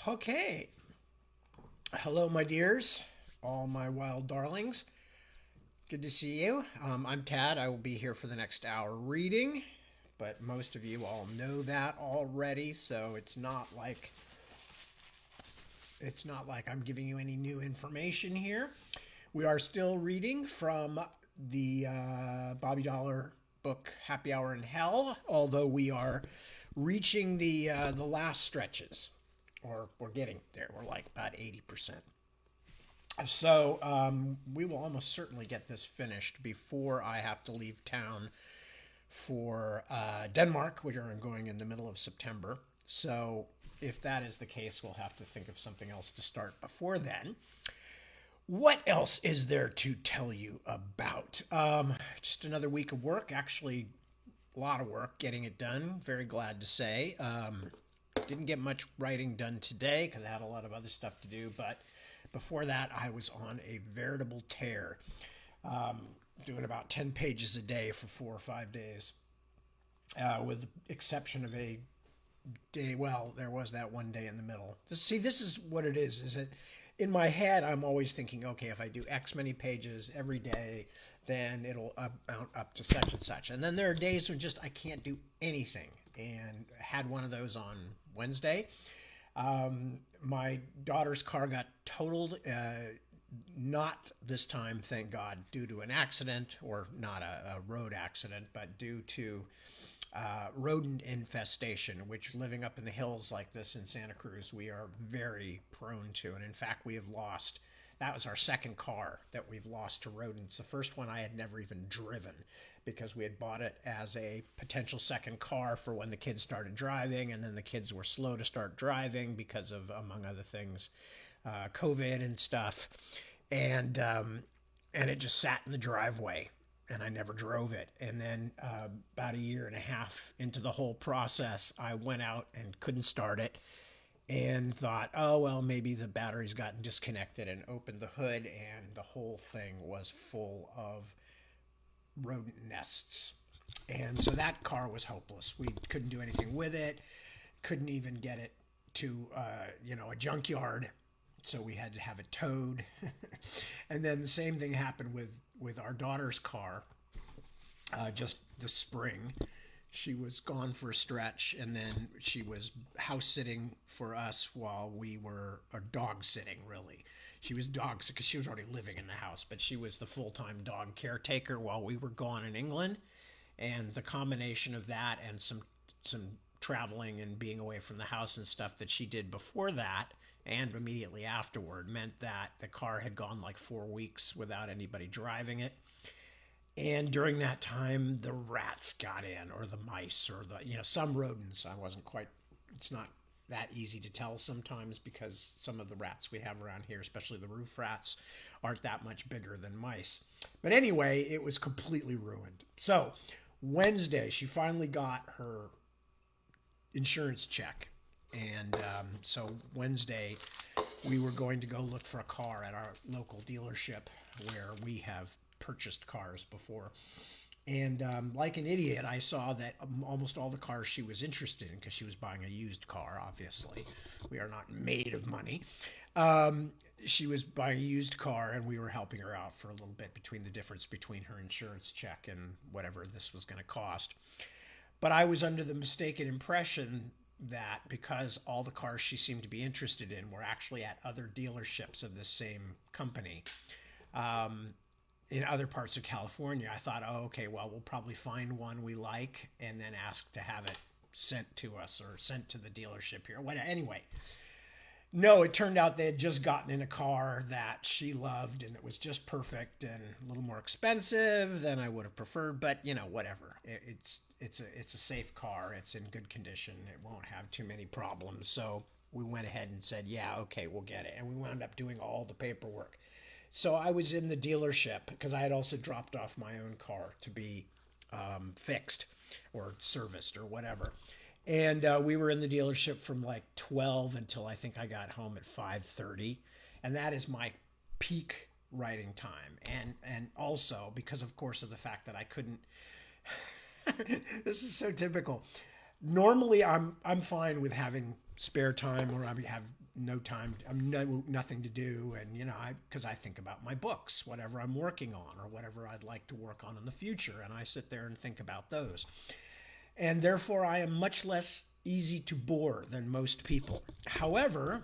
Okay. Hello, my dears, all my wild darlings. Good to see you. I'm Tad. I will be here for the next hour reading, but most of you all know that already, so it's not like I'm giving you any new information here. We are still reading from the Bobby Dollar book Happy Hour in Hell, although we are reaching the last stretches, or we're getting there. We're like about 80%. So we will almost certainly get this finished before I have to leave town for Denmark, which I'm going in the middle of September. So if that is the case, we'll have to think of something else to start before then. What else is there to tell you about? Just another week of work, actually, a lot of work getting it done. Very glad to say. Didn't get much writing done today because I had a lot of other stuff to do, but before that, I was on a veritable tear, doing about 10 pages a day for 4 or 5 days, with the exception of a day. Well, there was that one day in the middle. See, this is what it is that in my head, I'm always thinking, okay, if I do X many pages every day, then it'll amount up to such and such. And then there are days when just I can't do anything. And I had one of those on Wednesday. My daughter's car got totaled, not this time, thank God, due to an accident, or not a road accident, but due to rodent infestation, which living up in the hills like this in Santa Cruz, we are very prone to. And in fact, that was our second car that we've lost to rodents. The first one I had never even driven because we had bought it as a potential second car for when the kids started driving, and then the kids were slow to start driving because of, among other things, COVID and stuff. And it just sat in the driveway, and I never drove it. And then about a year and a half into the whole process, I went out and couldn't start it and thought, oh, well, maybe the battery's gotten disconnected, and opened the hood, and the whole thing was full of rodent nests. And so that car was hopeless. We couldn't do anything with it, couldn't even get it to, a junkyard. So we had to have it towed. And then the same thing happened with our daughter's car, just this spring. She was gone for a stretch, and then she was house sitting for us while we were, or dog sitting, really. She was dog sitting because she was already living in the house, but she was the full-time dog caretaker while we were gone in England. And the combination of that and some traveling and being away from the house and stuff that she did before that and immediately afterward meant that the car had gone like 4 weeks without anybody driving it. And during that time, the rats got in, or the mice, or some rodents. It's not that easy to tell sometimes because some of the rats we have around here, especially the roof rats, aren't that much bigger than mice. But anyway, it was completely ruined. So Wednesday, she finally got her insurance check. And so Wednesday, we were going to go look for a car at our local dealership where we have purchased cars before. And like an idiot, I saw that almost all the cars she was interested in, because she was buying a used car, obviously. We are not made of money. She was buying a used car, and we were helping her out for a little bit between the difference between her insurance check and whatever this was going to cost. But I was under the mistaken impression that because all the cars she seemed to be interested in were actually at other dealerships of the same company, in other parts of California, I thought, oh, okay, well, we'll probably find one we like and then ask to have it sent to us or sent to the dealership here. Anyway, no, it turned out they had just gotten in a car that she loved, and it was just perfect and a little more expensive than I would have preferred, but whatever. It's a safe car. It's in good condition. It won't have too many problems. So we went ahead and said, yeah, okay, we'll get it. And we wound up doing all the paperwork. So I was in the dealership because I had also dropped off my own car to be fixed or serviced or whatever. And we were in the dealership from like 12 until I think I got home at 5:30. And that is my peak writing time. And also because, of course, of the fact that I couldn't. This is so typical. Normally, I'm fine with having spare time, or I have no time, nothing to do. And, because I think about my books, whatever I'm working on or whatever I'd like to work on in the future. And I sit there and think about those. And therefore, I am much less easy to bore than most people. However,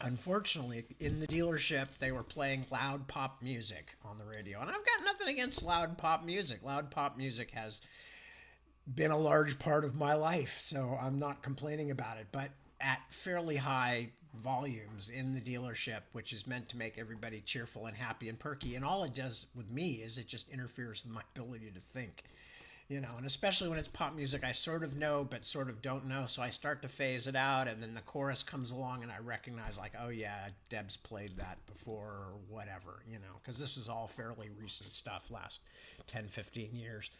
unfortunately, in the dealership, they were playing loud pop music on the radio. And I've got nothing against loud pop music. Loud pop music has been a large part of my life, so I'm not complaining about it. But at fairly high volumes in the dealership, which is meant to make everybody cheerful and happy and perky, and all it does with me is it just interferes with my ability to think. And especially when it's pop music, I sort of know, but sort of don't know. So I start to phase it out, and then the chorus comes along, and I recognize, like, oh yeah, Deb's played that before, or whatever, because this is all fairly recent stuff, last 10, 15 years.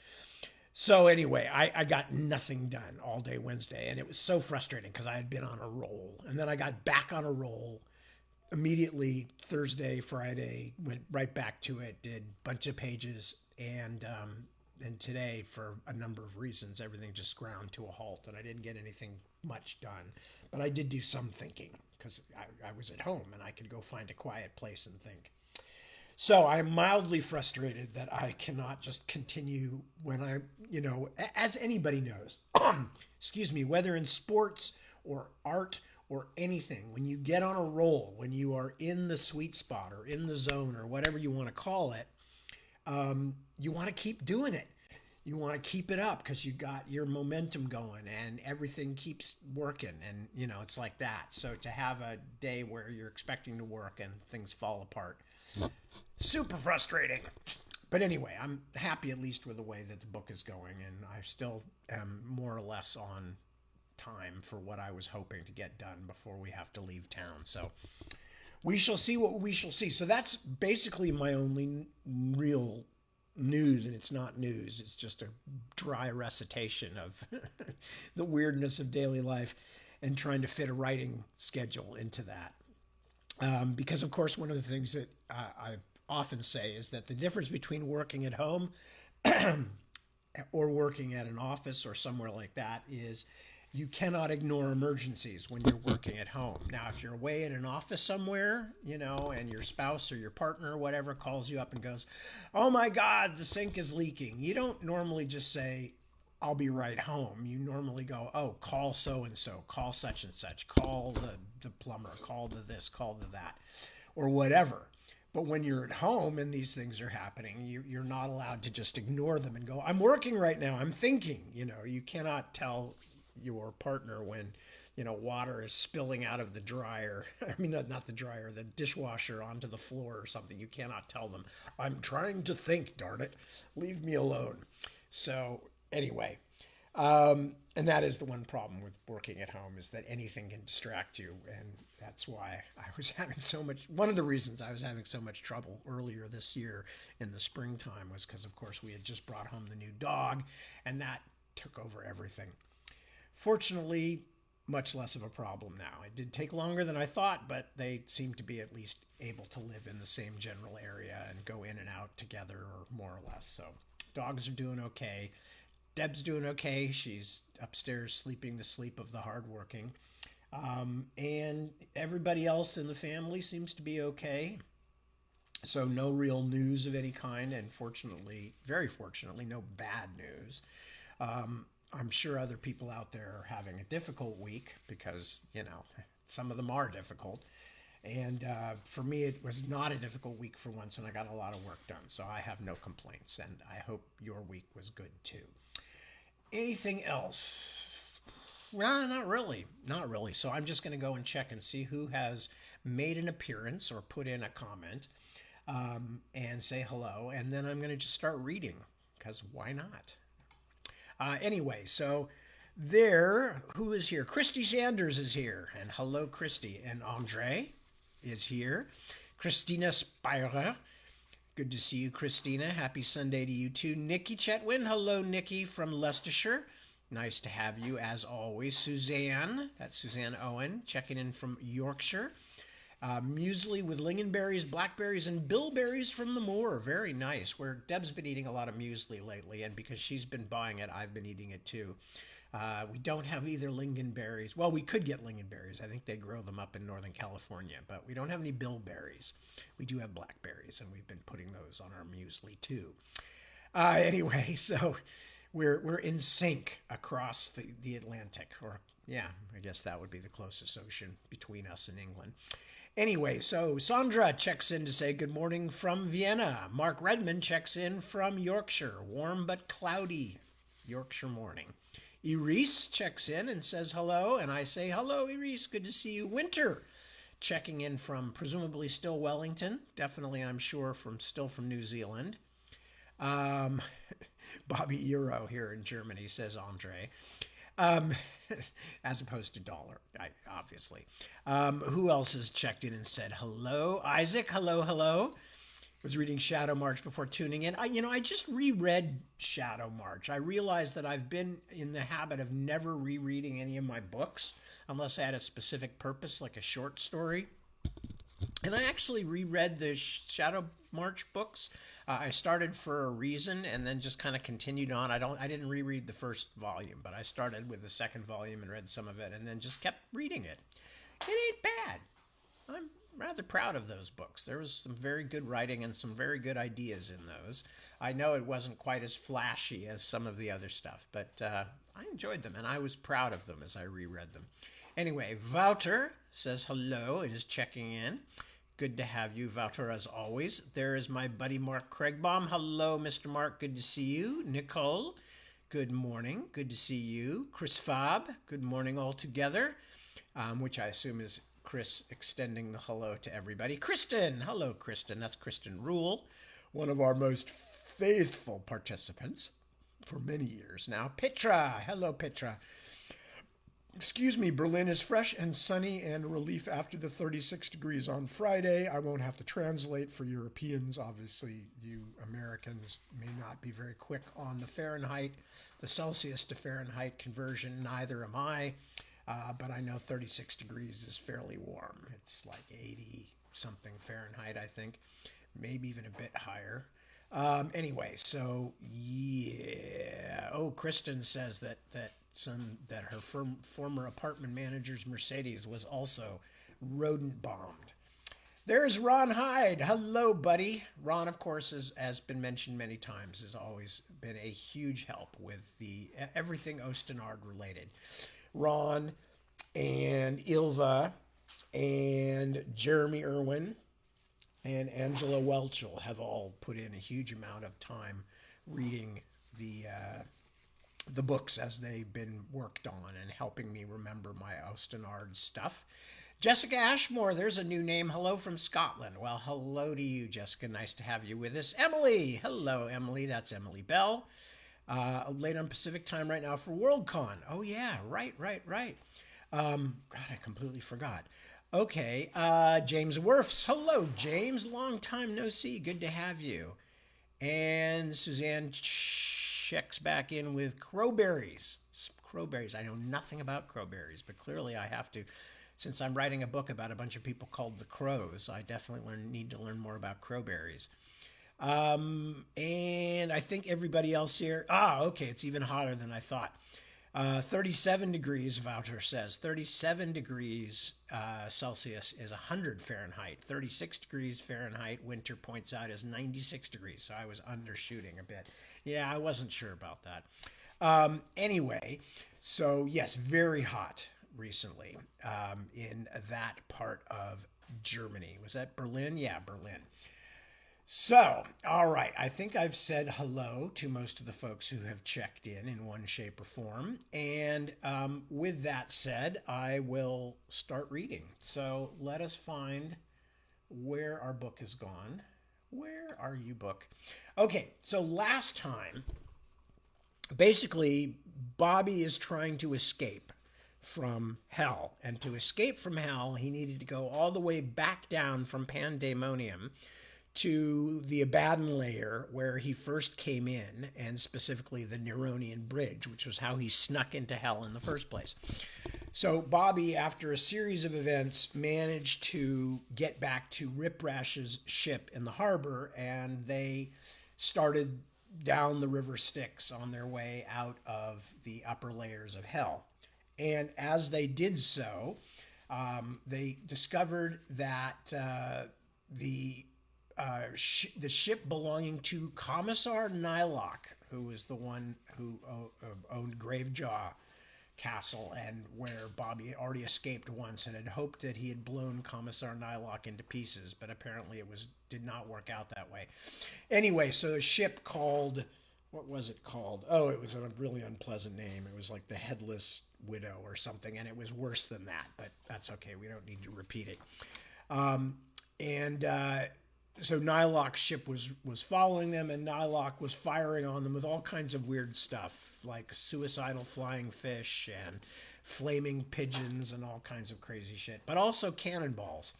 So anyway, I got nothing done all day Wednesday, and it was so frustrating because I had been on a roll, and then I got back on a roll immediately Thursday, Friday, went right back to it, did a bunch of pages, and today, for a number of reasons, everything just ground to a halt, and I didn't get anything much done. But I did do some thinking because I was at home and I could go find a quiet place and think. So I'm mildly frustrated that I cannot just continue when as anybody knows, excuse me, whether in sports or art or anything, when you get on a roll, when you are in the sweet spot or in the zone or whatever you want to call it, you want to keep doing it. You want to keep it up because you got your momentum going and everything keeps working, and it's like that. So to have a day where you're expecting to work and things fall apart, super frustrating. But anyway, I'm happy at least with the way that the book is going, and I still am more or less on time for what I was hoping to get done before we have to leave town. So we shall see what we shall see. So that's basically my only real news, and it's not news. It's just a dry recitation of the weirdness of daily life and trying to fit a writing schedule into that. Because, of course, one of the things that I often say is that the difference between working at home or working at an office or somewhere like that is you cannot ignore emergencies when you're working at home. Now, if you're away in an office somewhere, and your spouse or your partner or whatever calls you up and goes, oh my God, the sink is leaking, you don't normally just say, I'll be right home. You normally go, oh, call so-and-so, call such and such, call the plumber, call to this, call to that, or whatever. But when you're at home and these things are happening, you're not allowed to just ignore them and go, I'm working right now, I'm thinking. You cannot tell your partner when water is spilling out of the dryer. I mean, not the dryer, the dishwasher onto the floor or something. You cannot tell them, I'm trying to think, darn it, leave me alone. So anyway, and that is the one problem with working at home, is that anything can distract you. And that's why one of the reasons I was having so much trouble earlier this year in the springtime was because, of course, we had just brought home the new dog, and that took over everything. Fortunately, much less of a problem now. It did take longer than I thought, but they seem to be at least able to live in the same general area and go in and out together, or more or less. So dogs are doing okay. Deb's doing okay. She's upstairs sleeping the sleep of the hardworking. And everybody else in the family seems to be okay. So no real news of any kind, and fortunately, very fortunately, no bad news. I'm sure other people out there are having a difficult week because, some of them are difficult. And for me, it was not a difficult week for once, and I got a lot of work done. So I have no complaints, and I hope your week was good too. Anything else? Well, not really. Not really. So I'm just going to go and check and see who has made an appearance or put in a comment and say hello. And then I'm going to just start reading, because why not? Anyway, so who is here? Christy Sanders is here. And hello, Christy. And Andre is here. Christina Spira. Good to see you, Christina. Happy Sunday to you, too. Nikki Chetwin. Hello, Nikki from Leicestershire. Nice to have you, as always. Suzanne. That's Suzanne Owen, checking in from Yorkshire. Muesli with lingonberries, blackberries, and bilberries from the moor. Very nice. Deb's been eating a lot of muesli lately, and because she's been buying it, I've been eating it too. We don't have either lingonberries. Well, we could get lingonberries. I think they grow them up in Northern California, but we don't have any bilberries. We do have blackberries, and we've been putting those on our muesli too. Anyway, so we're in sync across the Atlantic, or yeah, I guess that would be the closest ocean between us and England. Anyway, so Sandra checks in to say good morning from Vienna. Mark Redmond checks in from Yorkshire, warm but cloudy Yorkshire morning. Iris checks in and says hello, and I say hello, Iris, good to see you. Winter checking in from presumably still Wellington, definitely I'm sure still from New Zealand. Bobby Euro here in Germany, says Andre. As opposed to dollar, obviously. Who else has checked in and said hello? Isaac, hello. Was reading Shadow March before tuning in. I just reread Shadow March. I realized that I've been in the habit of never rereading any of my books unless I had a specific purpose, like a short story. And I actually reread the Shadow March books. I started for a reason and then just kind of continued on. I didn't reread the first volume, but I started with the second volume and read some of it and then just kept reading it. It ain't bad. I'm rather proud of those books. There was some very good writing and some very good ideas in those. I know it wasn't quite as flashy as some of the other stuff, but I enjoyed them and I was proud of them as I reread them. Anyway, Wouter says hello and is checking in. Good to have you, Wouter, as always. There is my buddy Mark Craigbaum. Hello, Mr. Mark. Good to see you. Nicole, good morning. Good to see you. Chris Fab, good morning all together, which I assume is Chris extending the hello to everybody. Kristen, hello, Kristen. That's Kristen Rule, one of our most faithful participants for many years now. Petra, hello, Petra. Excuse me, Berlin is fresh and sunny and relief after the 36 degrees on Friday. I won't have to translate for Europeans. Obviously, you Americans may not be very quick on the Fahrenheit, the Celsius to Fahrenheit conversion. Neither am I, but I know 36 degrees is fairly warm. It's like 80 something Fahrenheit, I think, maybe even a bit higher. Anyway, so yeah. Oh, Kristen says that her former apartment manager's Mercedes was also rodent bombed. There's Ron Hyde. Hello, buddy. Ron, of course, has been mentioned many times, has always been a huge help with everything Ostenard related. Ron and Ilva and Jeremy Irwin and Angela Welchel have all put in a huge amount of time reading the books as they've been worked on and helping me remember my Ostenard stuff. Jessica Ashmore, there's a new name. Hello from Scotland. Well, hello to you, Jessica. Nice to have you with us. Emily. Hello, Emily. That's Emily Bell. Late on Pacific time right now for Worldcon. Oh, yeah. Right. God, I completely forgot. Okay. James Werfs. Hello, James. Long time no see. Good to have you. And Suzanne checks back in with crowberries. Crowberries. I know nothing about crowberries, but clearly I have to. Since I'm writing a book about a bunch of people called the Crows, I definitely need to learn more about crowberries. And I think everybody else here. Okay, it's even hotter than I thought. 37 degrees, Wouter says. 37 degrees Celsius is 100 Fahrenheit. 36 degrees Fahrenheit, Winter points out, is 96 degrees. So I was undershooting a bit. Yeah, I wasn't sure about that. Anyway, so yes, very hot recently in that part of Germany. Was that Berlin? Yeah, Berlin. So, all right, I think I've said hello to most of the folks who have checked in one shape or form. And with that said, I will start reading. So let us find where our book has gone. Where are you, book? Okay, so last time, basically, Bobby is trying to escape from hell. And to escape from hell, he needed to go all the way back down from Pandemonium to the Abaddon layer where he first came in, and specifically the Neronian Bridge, which was how he snuck into hell in the first place. So Bobby, after a series of events, managed to get back to Rip Rash's ship in the harbor, and they started down the river Styx on their way out of the upper layers of hell. And as they did so, they discovered that the ship belonging to Commissar Nylock, who was the one who owned Gravejaw Castle, and where Bobby had already escaped once and had hoped that he had blown Commissar Nylock into pieces, but apparently it did not work out that way. Anyway, so a ship called, what was it called? Oh, it was a really unpleasant name. It was like the Headless Widow or something, and it was worse than that, but that's okay. We don't need to repeat it. So Nylock's ship was following them, and Nylock was firing on them with all kinds of weird stuff, like suicidal flying fish and flaming pigeons and all kinds of crazy shit, but also cannonballs.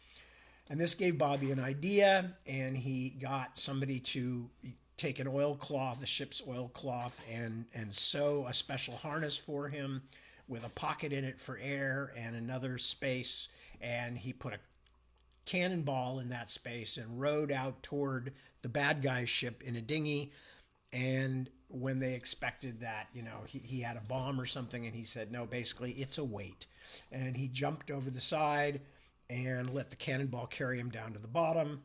And this gave Bobby an idea, and he got somebody to take an oilcloth, the ship's oilcloth, and sew a special harness for him with a pocket in it for air and another space, and he put a cannonball in that space and rowed out toward the bad guy's ship in a dinghy. And when they expected that, he had a bomb or something, and he said, no, basically it's a weight. And he jumped over the side and let the cannonball carry him down to the bottom,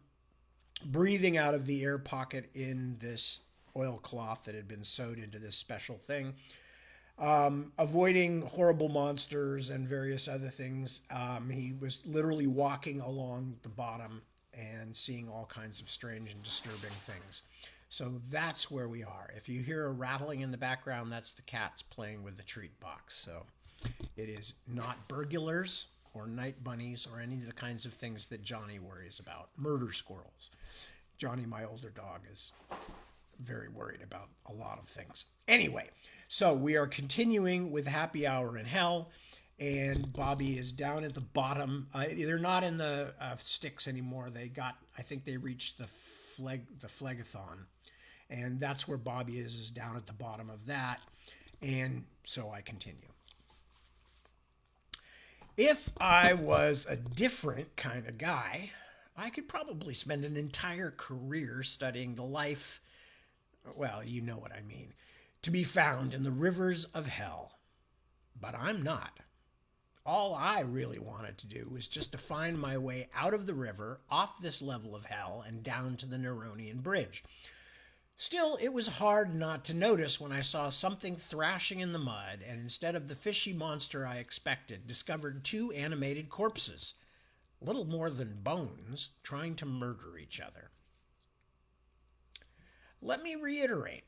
breathing out of the air pocket in this oilcloth that had been sewed into this special thing. Avoiding horrible monsters and various other things. He was literally walking along the bottom and seeing all kinds of strange and disturbing things. So that's where we are. If you hear a rattling in the background, that's the cats playing with the treat box. So it is not burglars or night bunnies or any of the kinds of things that Johnny worries about. Murder squirrels. Johnny, my older dog, is very worried about a lot of things. Anyway, so we are continuing with Happy Hour in Hell, and Bobby is down at the bottom. They're not in the Styx anymore. I think they reached the Phlegathon, and that's where Bobby is down at the bottom of that. And so I continue. If I was a different kind of guy, I could probably spend an entire career studying the life, well, you know what I mean, to be found in the rivers of hell. But I'm not. All I really wanted to do was just to find my way out of the river, off this level of hell, and down to the Neronian Bridge. Still, it was hard not to notice when I saw something thrashing in the mud, and instead of the fishy monster I expected, discovered two animated corpses, little more than bones, trying to murder each other. Let me reiterate.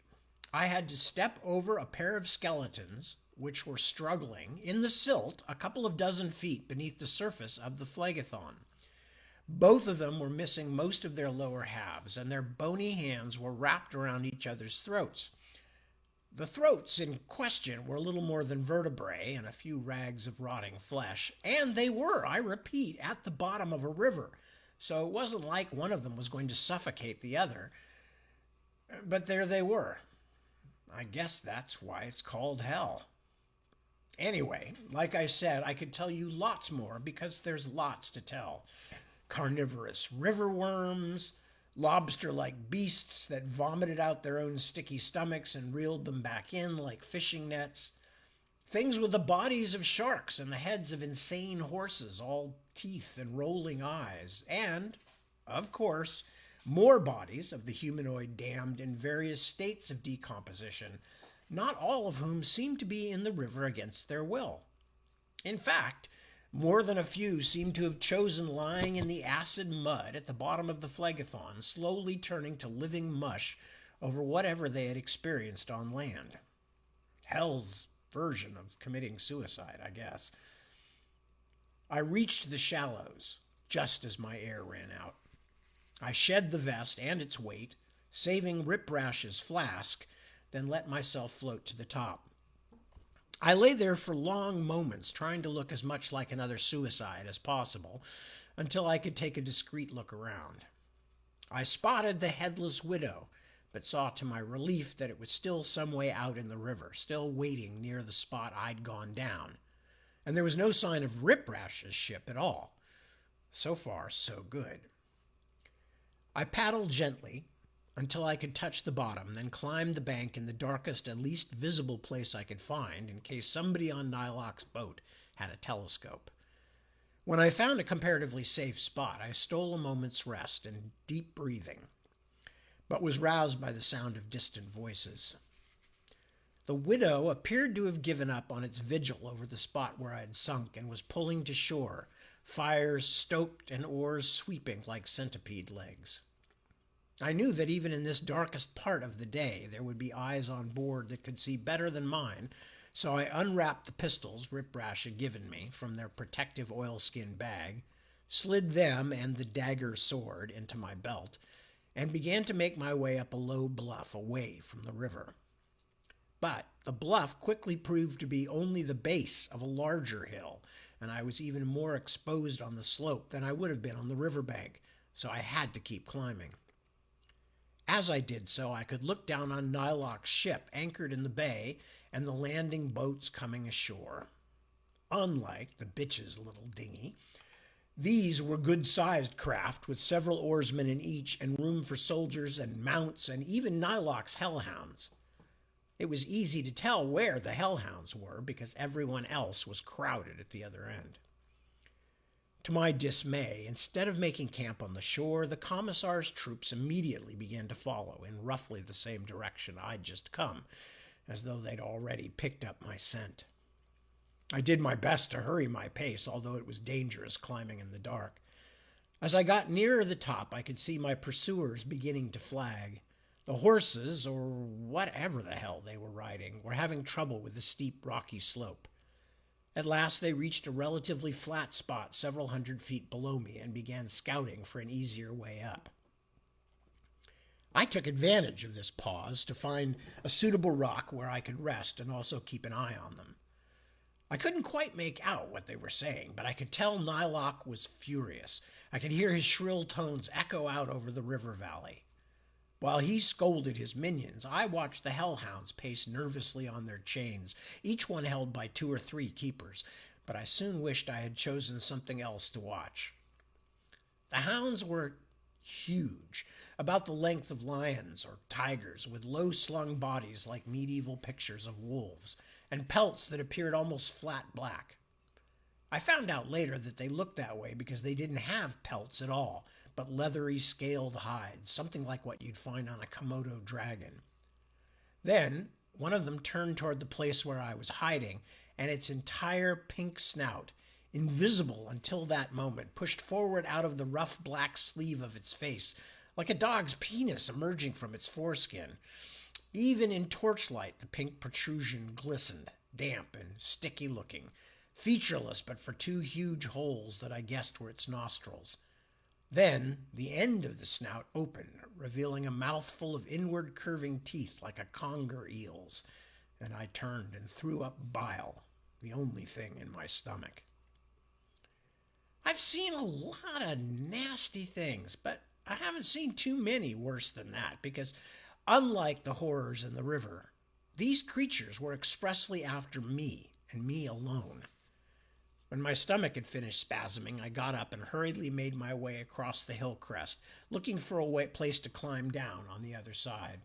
I had to step over a pair of skeletons which were struggling in the silt a couple of dozen feet beneath the surface of the Phlegathon. Both of them were missing most of their lower halves, and their bony hands were wrapped around each other's throats. The throats in question were little more than vertebrae and a few rags of rotting flesh, and they were, I repeat, at the bottom of a river, so it wasn't like one of them was going to suffocate the other. But there they were. I guess that's why it's called hell. Anyway, like I said, I could tell you lots more because there's lots to tell. Carnivorous river worms, lobster-like beasts that vomited out their own sticky stomachs and reeled them back in like fishing nets. Things with the bodies of sharks and the heads of insane horses, all teeth and rolling eyes. And, of course, more bodies of the humanoid damned in various states of decomposition, not all of whom seem to be in the river against their will. In fact, more than a few seem to have chosen lying in the acid mud at the bottom of the Phlegathon, slowly turning to living mush over whatever they had experienced on land. Hell's version of committing suicide, I guess. I reached the shallows just as my air ran out. I shed the vest and its weight, saving Rip Rash's flask, then let myself float to the top. I lay there for long moments, trying to look as much like another suicide as possible, until I could take a discreet look around. I spotted the Headless Widow, but saw to my relief that it was still some way out in the river, still waiting near the spot I'd gone down. And there was no sign of Rip Rash's ship at all. So far, so good. I paddled gently until I could touch the bottom, then climbed the bank in the darkest and least visible place I could find in case somebody on Nyloc's boat had a telescope. When I found a comparatively safe spot, I stole a moment's rest and deep breathing, but was roused by the sound of distant voices. The widow appeared to have given up on its vigil over the spot where I had sunk and was pulling to shore, fires stoked and oars sweeping like centipede legs. I knew that even in this darkest part of the day there would be eyes on board that could see better than mine, so I unwrapped the pistols Rip Rash had given me from their protective oilskin bag, slid them and the dagger sword into my belt, and began to make my way up a low bluff away from the river. But the bluff quickly proved to be only the base of a larger hill, and I was even more exposed on the slope than I would have been on the riverbank, so I had to keep climbing. As I did so, I could look down on Nyloc's ship anchored in the bay and the landing boats coming ashore. Unlike the bitch's little dinghy, these were good-sized craft with several oarsmen in each and room for soldiers and mounts and even Nyloc's hellhounds. It was easy to tell where the hellhounds were because everyone else was crowded at the other end. To my dismay, instead of making camp on the shore, the commissar's troops immediately began to follow in roughly the same direction I'd just come, as though they'd already picked up my scent. I did my best to hurry my pace, although it was dangerous climbing in the dark. As I got nearer the top, I could see my pursuers beginning to flag. The horses, or whatever the hell they were riding, were having trouble with the steep, rocky slope. At last they reached a relatively flat spot several hundred feet below me and began scouting for an easier way up. I took advantage of this pause to find a suitable rock where I could rest and also keep an eye on them. I couldn't quite make out what they were saying, but I could tell Nyloc was furious. I could hear his shrill tones echo out over the river valley. While he scolded his minions, I watched the hellhounds pace nervously on their chains, each one held by 2 or 3 keepers, but I soon wished I had chosen something else to watch. The hounds were huge, about the length of lions or tigers, with low-slung bodies like medieval pictures of wolves, and pelts that appeared almost flat black. I found out later that they looked that way because they didn't have pelts at all, but leathery scaled hides, something like what you'd find on a Komodo dragon. Then one of them turned toward the place where I was hiding, and its entire pink snout, invisible until that moment, pushed forward out of the rough black sleeve of its face, like a dog's penis emerging from its foreskin. Even in torchlight, the pink protrusion glistened, damp and sticky-looking, featureless but for 2 huge holes that I guessed were its nostrils. Then the end of the snout opened, revealing a mouthful of inward curving teeth like a conger eel's, and I turned and threw up bile, the only thing in my stomach. I've seen a lot of nasty things, but I haven't seen too many worse than that, because unlike the horrors in the river, these creatures were expressly after me, and me alone. When my stomach had finished spasming, I got up and hurriedly made my way across the hill crest, looking for a place to climb down on the other side.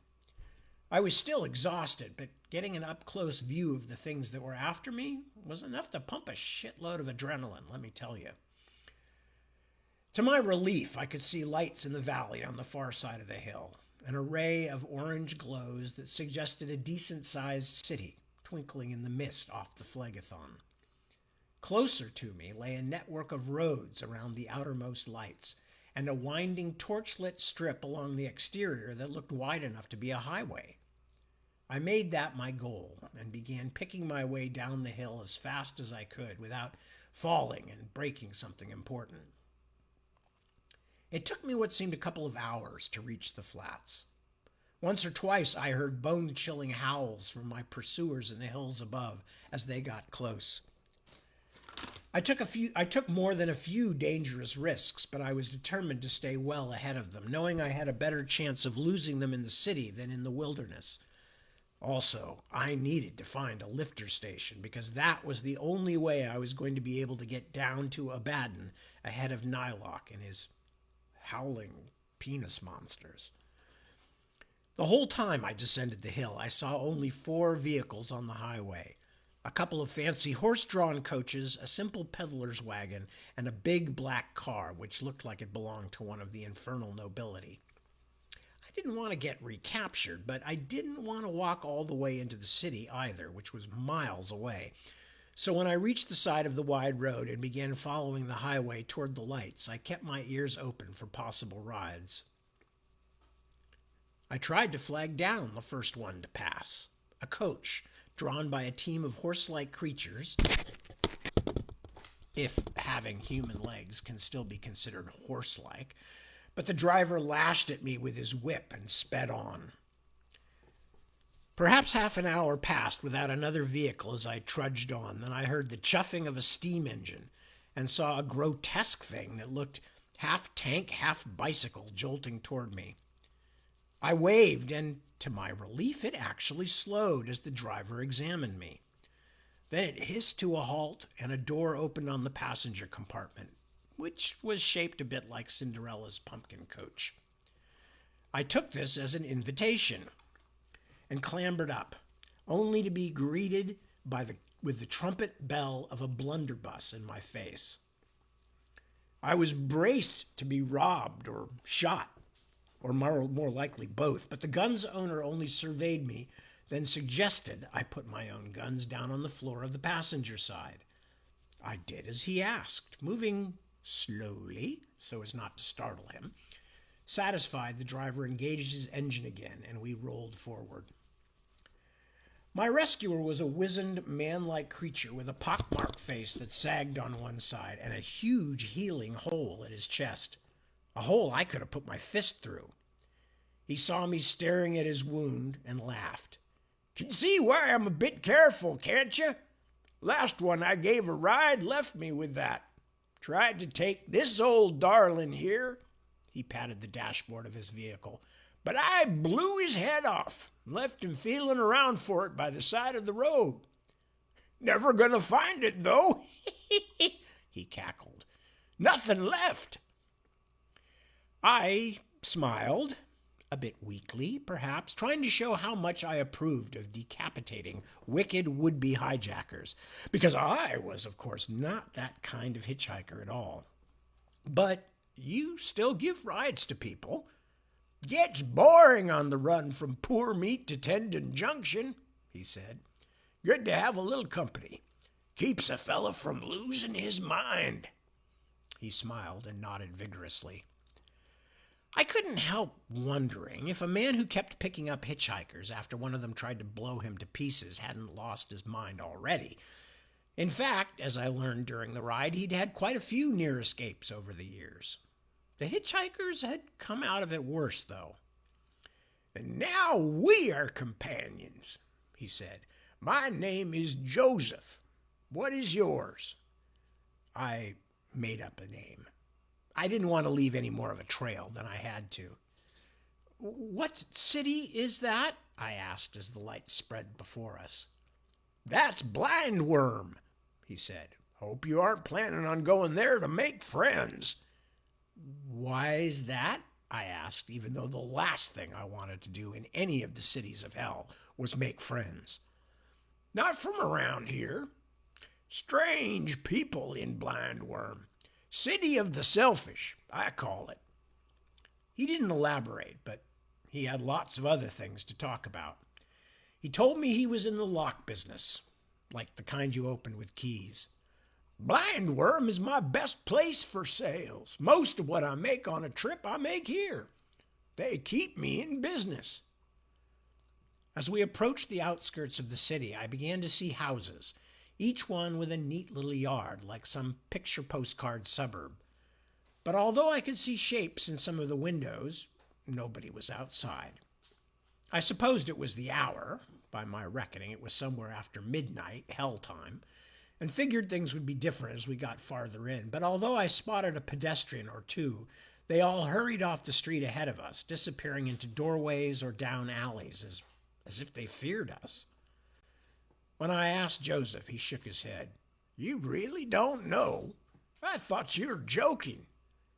I was still exhausted, but getting an up-close view of the things that were after me was enough to pump a shitload of adrenaline, let me tell you. To my relief, I could see lights in the valley on the far side of the hill, an array of orange glows that suggested a decent-sized city twinkling in the mist off the Phlegethon. Closer to me lay a network of roads around the outermost lights, and a winding torch-lit strip along the exterior that looked wide enough to be a highway. I made that my goal and began picking my way down the hill as fast as I could without falling and breaking something important. It took me what seemed a couple of hours to reach the flats. Once or twice I heard bone-chilling howls from my pursuers in the hills above as they got close. I took more than a few dangerous risks, but I was determined to stay well ahead of them, knowing I had a better chance of losing them in the city than in the wilderness. Also, I needed to find a lifter station, because that was the only way I was going to be able to get down to Abaddon ahead of Nyloc and his howling penis monsters. The whole time I descended the hill, I saw only 4 vehicles on the highway. A couple of fancy horse-drawn coaches, a simple peddler's wagon, and a big black car which looked like it belonged to one of the infernal nobility. I didn't want to get recaptured, but I didn't want to walk all the way into the city either, which was miles away. So when I reached the side of the wide road and began following the highway toward the lights, I kept my ears open for possible rides. I tried to flag down the first one to pass, a coach drawn by a team of horse-like creatures, if having human legs can still be considered horse-like, but the driver lashed at me with his whip and sped on. Perhaps half an hour passed without another vehicle as I trudged on. Then I heard the chuffing of a steam engine and saw a grotesque thing that looked half tank, half bicycle jolting toward me. I waved, and to my relief, it actually slowed as the driver examined me. Then it hissed to a halt, and a door opened on the passenger compartment, which was shaped a bit like Cinderella's pumpkin coach. I took this as an invitation and clambered up, only to be greeted with the trumpet bell of a blunderbuss in my face. I was braced to be robbed or shot, or more likely both, but the gun's owner only surveyed me, then suggested I put my own guns down on the floor of the passenger side. I did as he asked, moving slowly so as not to startle him. Satisfied, the driver engaged his engine again, and we rolled forward. My rescuer was a wizened, man-like creature with a pockmarked face that sagged on one side and a huge healing hole in his chest, a hole I could have put my fist through. He saw me staring at his wound and laughed. "Can see why I'm a bit careful, can't you? Last one I gave a ride left me with that. Tried to take this old darling here," he patted the dashboard of his vehicle, "but I blew his head off, left him feeling around for it by the side of the road. Never gonna find it, though," he cackled. "Nothing left." I smiled, a bit weakly, perhaps, trying to show how much I approved of decapitating wicked would-be hijackers, because I was, of course, not that kind of hitchhiker at all. "But you still give rides to people." "Gets boring on the run from Poor Meat to Tendon Junction," he said. "Good to have a little company. Keeps a fella from losing his mind." He smiled and nodded vigorously. I couldn't help wondering if a man who kept picking up hitchhikers after one of them tried to blow him to pieces hadn't lost his mind already. In fact, as I learned during the ride, he'd had quite a few near escapes over the years. The hitchhikers had come out of it worse, though. "And now we are companions," he said. "My name is Joseph. What is yours?" I made up a name. I didn't want to leave any more of a trail than I had to. "What city is that?" I asked as the light spread before us. "That's Blindworm," he said. "Hope you aren't planning on going there to make friends." "Why is that?" I asked, even though the last thing I wanted to do in any of the cities of hell was make friends. "Not from around here. Strange people in Blindworm. City of the Selfish, I call it." He didn't elaborate, but he had lots of other things to talk about. He told me he was in the lock business, like the kind you open with keys. "Blindworm is my best place for sales. Most of what I make on a trip, I make here. They keep me in business." As we approached the outskirts of the city, I began to see houses, each one with a neat little yard like some picture postcard suburb. But although I could see shapes in some of the windows, nobody was outside. I supposed it was the hour. By my reckoning, it was somewhere after midnight, hell time, and figured things would be different as we got farther in. But although I spotted a pedestrian or two, they all hurried off the street ahead of us, disappearing into doorways or down alleys as if they feared us. When I asked Joseph, he shook his head. "You really don't know? I thought you were joking.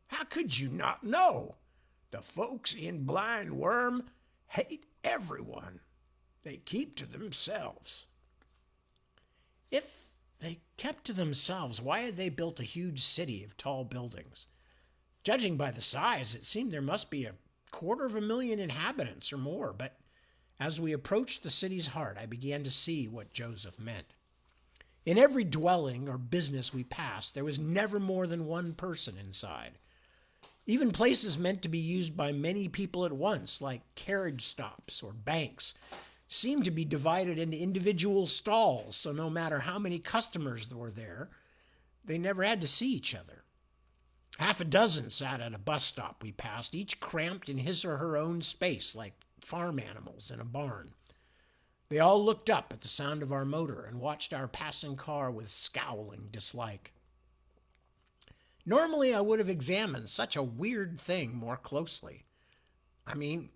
How could you not know? The folks in Blindworm hate everyone. They keep to themselves. If they kept to themselves, why had they built a huge city of tall buildings? Judging by the size, it seemed there must be 250,000 inhabitants or more, but as we approached the city's heart, I began to see what Joseph meant. In every dwelling or business we passed, there was never more than one person inside. Even places meant to be used by many people at once, like carriage stops or banks, seemed to be divided into individual stalls, so no matter how many customers were there, they never had to see each other. Half a dozen sat at a bus stop we passed, each cramped in his or her own space like farm animals in a barn. They all looked up at the sound of our motor and watched our passing car with scowling dislike. Normally, I would have examined such a weird thing more closely. I mean,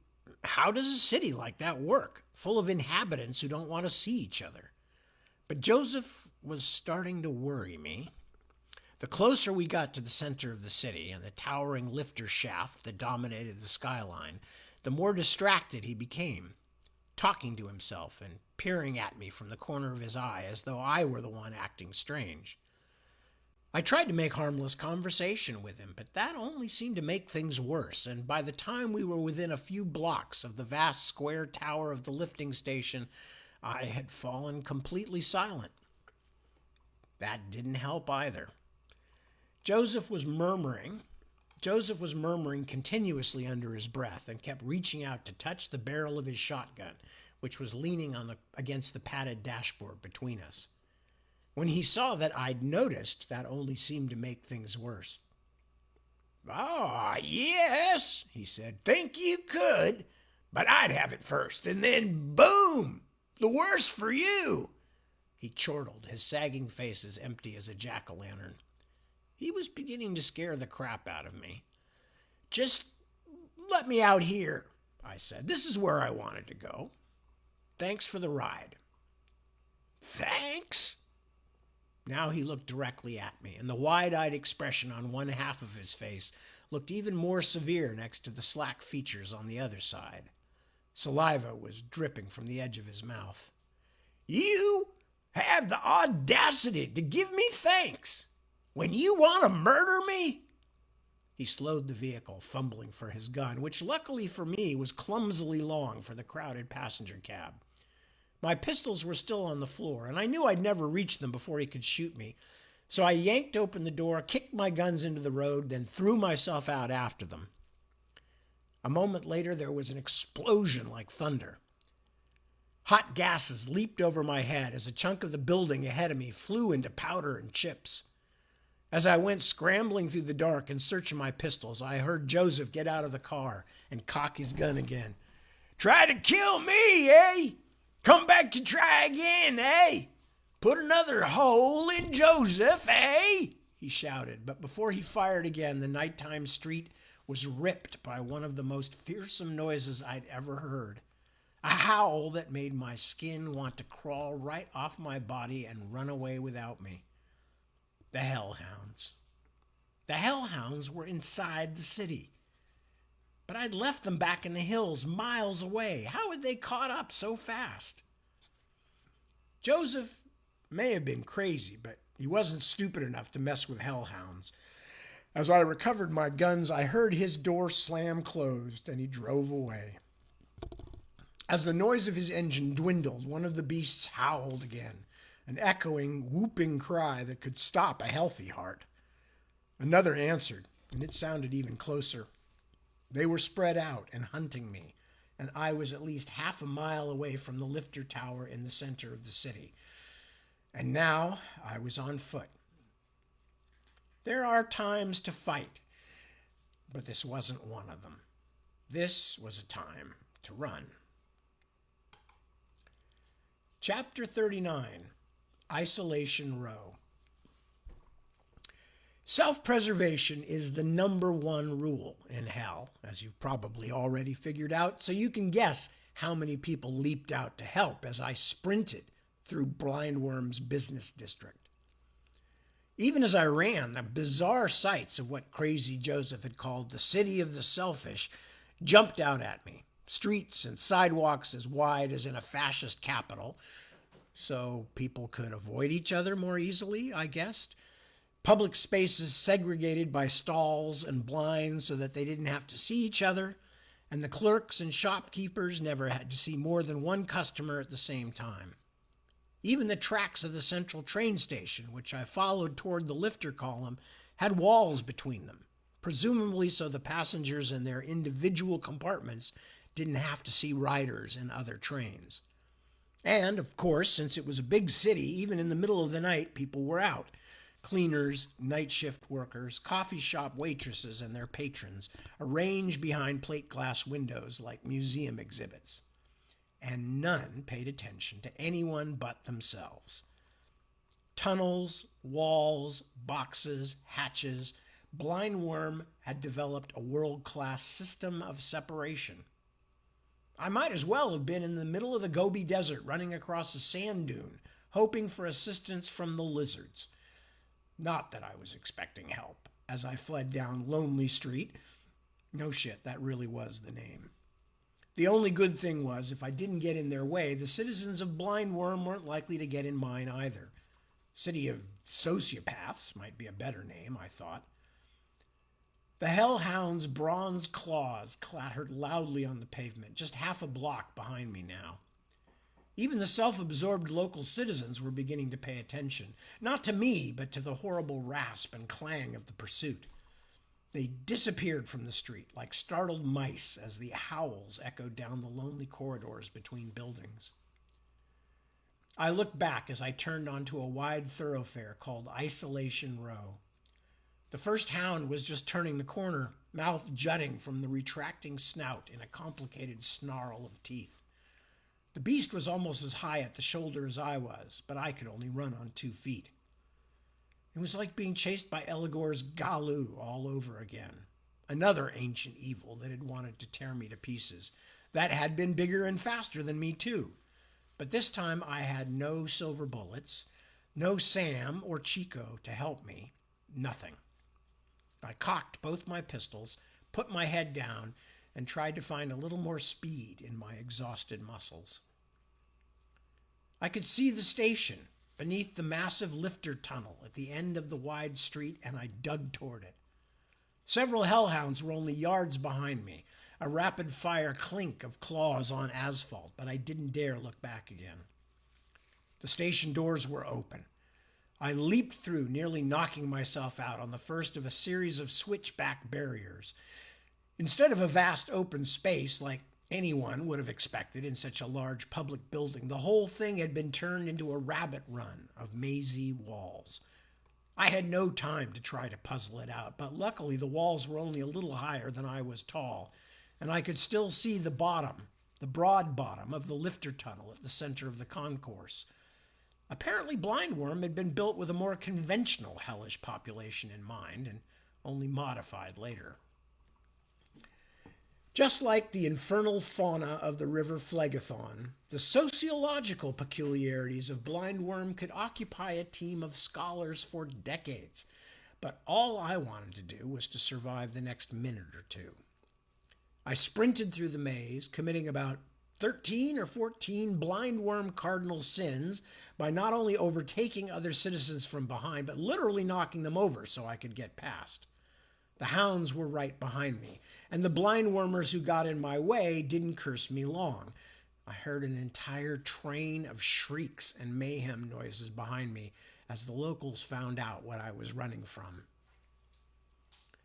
how does a city like that work, full of inhabitants who don't want to see each other? But Joseph was starting to worry me. The closer we got to the center of the city and the towering lifter shaft that dominated the skyline, the more distracted he became, talking to himself and peering at me from the corner of his eye as though I were the one acting strange. I tried to make harmless conversation with him, but that only seemed to make things worse, and by the time we were within a few blocks of the vast square tower of the lifting station, I had fallen completely silent. That didn't help either. Joseph was murmuring continuously under his breath and kept reaching out to touch the barrel of his shotgun, which was leaning against the padded dashboard between us. When he saw that I'd noticed, that only seemed to make things worse. "Ah, yes," he said. "Think you could, but I'd have it first, and then boom! The worse for you." He chortled, his sagging face as empty as a jack-o'-lantern. He was beginning to scare the crap out of me. "Just let me out here," I said. "This is where I wanted to go. Thanks for the ride." "Thanks?" Now he looked directly at me, and the wide-eyed expression on one half of his face looked even more severe next to the slack features on the other side. Saliva was dripping from the edge of his mouth. "You have the audacity to give me thanks when you want to murder me?" He slowed the vehicle, fumbling for his gun, which luckily for me was clumsily long for the crowded passenger cab. My pistols were still on the floor, and I knew I'd never reach them before he could shoot me. So I yanked open the door, kicked my guns into the road, then threw myself out after them. A moment later, there was an explosion like thunder. Hot gases leaped over my head as a chunk of the building ahead of me flew into powder and chips. As I went scrambling through the dark in search of my pistols, I heard Joseph get out of the car and cock his gun again. "Try to kill me, eh? Come back to try again, eh? Put another hole in Joseph, eh?" he shouted. But before he fired again, the nighttime street was ripped by one of the most fearsome noises I'd ever heard. A howl that made my skin want to crawl right off my body and run away without me. The hellhounds. The hellhounds were inside the city. But I'd left them back in the hills miles away. How had they caught up so fast? Joseph may have been crazy, but he wasn't stupid enough to mess with hellhounds. As I recovered my guns, I heard his door slam closed, and he drove away. As the noise of his engine dwindled, one of the beasts howled again, an echoing, whooping cry that could stop a healthy heart. Another answered, and it sounded even closer. They were spread out and hunting me, and I was at least half a mile away from the lifter tower in the center of the city. And now I was on foot. There are times to fight, but this wasn't one of them. This was a time to run. Chapter 39, Isolation Row. Self-preservation is the number one rule in hell, as you've probably already figured out, so you can guess how many people leaped out to help as I sprinted through Blindworm's business district. Even as I ran, the bizarre sights of what Crazy Joseph had called the city of the selfish jumped out at me. Streets and sidewalks as wide as in a fascist capital, so people could avoid each other more easily, I guessed. Public spaces segregated by stalls and blinds so that they didn't have to see each other, and the clerks and shopkeepers never had to see more than one customer at the same time. Even the tracks of the central train station, which I followed toward the lifter column, had walls between them, presumably so the passengers in their individual compartments didn't have to see riders in other trains. And, of course, since it was a big city, even in the middle of the night, people were out. Cleaners, night shift workers, coffee shop waitresses and their patrons, arranged behind plate glass windows like museum exhibits. And none paid attention to anyone but themselves. Tunnels, walls, boxes, hatches, Blindworm had developed a world-class system of separation. I might as well have been in the middle of the Gobi Desert running across a sand dune, hoping for assistance from the lizards. Not that I was expecting help as I fled down Lonely Street. No shit, that really was the name. The only good thing was, if I didn't get in their way, the citizens of Blindworm weren't likely to get in mine either. City of Sociopaths might be a better name, I thought. The hellhound's bronze claws clattered loudly on the pavement, just half a block behind me now. Even the self-absorbed local citizens were beginning to pay attention, not to me, but to the horrible rasp and clang of the pursuit. They disappeared from the street like startled mice as the howls echoed down the lonely corridors between buildings. I looked back as I turned onto a wide thoroughfare called Isolation Row. The first hound was just turning the corner, mouth jutting from the retracting snout in a complicated snarl of teeth. The beast was almost as high at the shoulder as I was, but I could only run on 2 feet. It was like being chased by Eligor's Galu all over again. Another ancient evil that had wanted to tear me to pieces. That had been bigger and faster than me too. But this time I had no silver bullets, no Sam or Chico to help me, nothing. I cocked both my pistols, put my head down, and tried to find a little more speed in my exhausted muscles. I could see the station beneath the massive lifter tunnel at the end of the wide street, and I dug toward it. Several hellhounds were only yards behind me, a rapid-fire clink of claws on asphalt, but I didn't dare look back again. The station doors were open. I leaped through, nearly knocking myself out on the first of a series of switchback barriers. Instead of a vast open space like anyone would have expected in such a large public building, the whole thing had been turned into a rabbit run of mazy walls. I had no time to try to puzzle it out, but luckily the walls were only a little higher than I was tall, and I could still see the bottom, the broad bottom of the lifter tunnel at the center of the concourse. Apparently Blindworm had been built with a more conventional hellish population in mind, and only modified later. Just like the infernal fauna of the river Phlegethon, the sociological peculiarities of Blindworm could occupy a team of scholars for decades, but all I wanted to do was to survive the next minute or two. I sprinted through the maze, committing about 13 or 14 Blindworm cardinal sins by not only overtaking other citizens from behind, but literally knocking them over so I could get past. The hounds were right behind me, and the Blindwormers who got in my way didn't curse me long. I heard an entire train of shrieks and mayhem noises behind me as the locals found out what I was running from.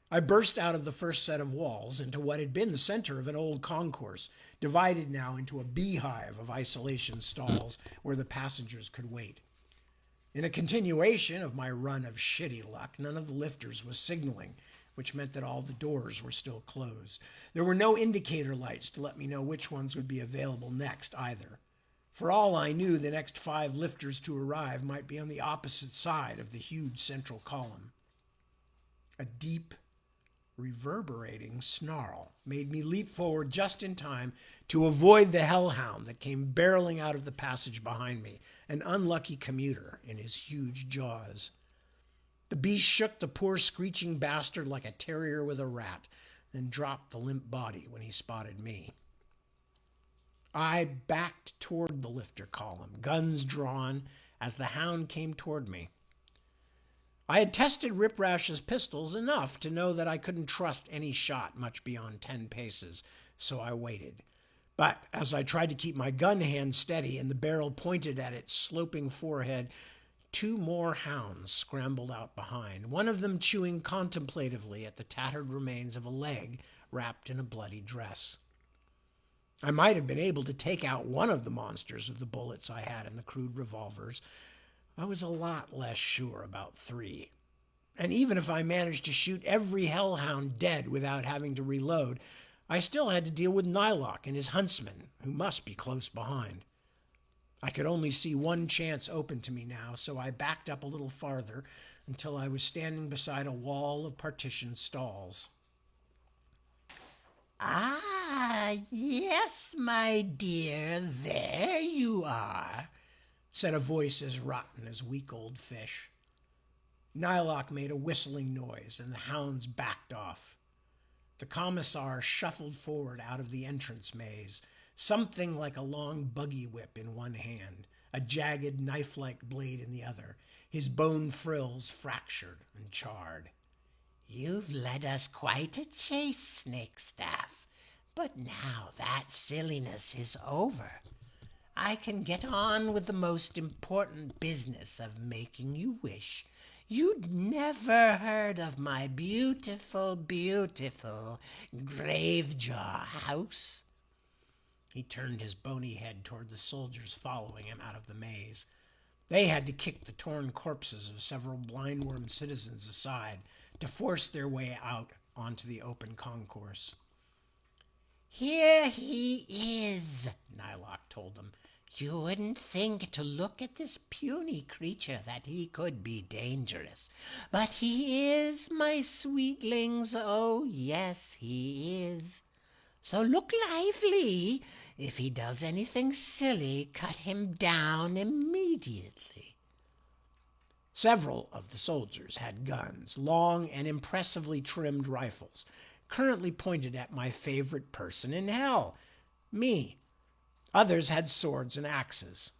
I burst out of the first set of walls into what had been the center of an old concourse, divided now into a beehive of isolation stalls where the passengers could wait. In a continuation of my run of shitty luck, none of the lifters was signaling, which meant that all the doors were still closed. There were no indicator lights to let me know which ones would be available next either. For all I knew, the next 5 lifters to arrive might be on the opposite side of the huge central column. A deep, reverberating snarl made me leap forward just in time to avoid the hellhound that came barreling out of the passage behind me, an unlucky commuter in his huge jaws. The beast shook the poor screeching bastard like a terrier with a rat, then dropped the limp body when he spotted me. I backed toward the lifter column, guns drawn, as the hound came toward me. I had tested Rip Rash's pistols enough to know that I couldn't trust any shot much beyond 10 paces, so I waited. But as I tried to keep my gun hand steady and the barrel pointed at its sloping forehead, 2 more hounds scrambled out behind, one of them chewing contemplatively at the tattered remains of a leg wrapped in a bloody dress. I might have been able to take out one of the monsters with the bullets I had in the crude revolvers. I was a lot less sure about 3. And even if I managed to shoot every hellhound dead without having to reload, I still had to deal with Nylock and his huntsman, who must be close behind. I could only see one chance open to me now, so I backed up a little farther until I was standing beside a wall of partitioned stalls. "Ah, yes, my dear, there you are," said a voice as rotten as weak old fish. Nylock made a whistling noise, and the hounds backed off. The commissar shuffled forward out of the entrance maze, something like a long buggy whip in one hand, a jagged knife-like blade in the other, his bone frills fractured and charred. "You've led us quite a chase, Snakestaff, but now that silliness is over. I can get on with the most important business of making you wish you'd never heard of my beautiful, beautiful Gravejaw house." He turned his bony head toward the soldiers following him out of the maze. They had to kick the torn corpses of several blindworm citizens aside to force their way out onto the open concourse. "Here he is," Nylock told them. "You wouldn't think to look at this puny creature that he could be dangerous. But he is, my sweetlings. Oh, yes, he is. So look lively. If he does anything silly, cut him down immediately." Several of the soldiers had guns, long and impressively trimmed rifles, currently pointed at my favorite person in hell, me. Others had swords and axes.